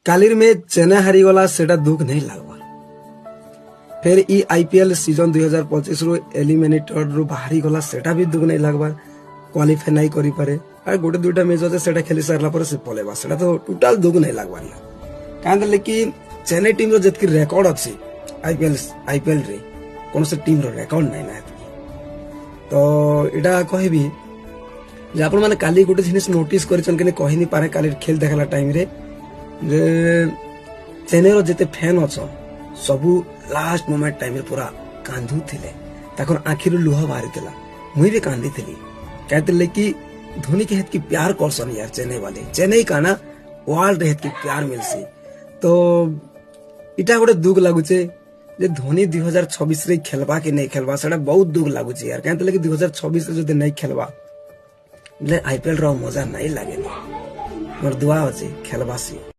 कालीर में चेन्नई हारी गला सेटा दुख नहीं लगवा। फिर ई आईपीएल सीजन 2025 रो एलिमिनेटर रो बाहरी गला सेटा भी दुख नहीं लगवा। क्वालिफाई नहीं करी पारे और गोटे दुईटा मैच अच्छे सेटा खेली सारला पर से पलेबा सेटा तो टोटल दुख नहीं लगवा। काहे कि चेन्नई टीम रो जतकी रिकॉर्ड अछि आईपीएल रे कौन से टीम रो रिकॉर्ड नहीं ना तो एटा कहबी जे आपण माने काली गोटे जिनिस नोटिस करिसन कि कहि नि पारे काली खेल देखला टाइम रे जे चेन्नई रो जते फैन अछन सबु लास्ट मोमेंट टाइम रे पूरा कांदू थिले ताकर आखिर लुह बाहरी थिला मुई भी कांदी थिली कहते कि धोनी के हेत की प्यार करसन यार चेन्नई वाले चेन्नई का ना वर्ल्ड हेत की प्यार मिलसी तो इटा गोटे दुख लागुचे जे धोनी 2026 रे खेलबा कि नहीं खेलबा सेटा बहुत दुख लागुचे यार कहते कि 2026 रे जदि नहीं खेलबा ले आईपीएल रो मजा नहीं लागे मोर दुआ अछि खेलबासी।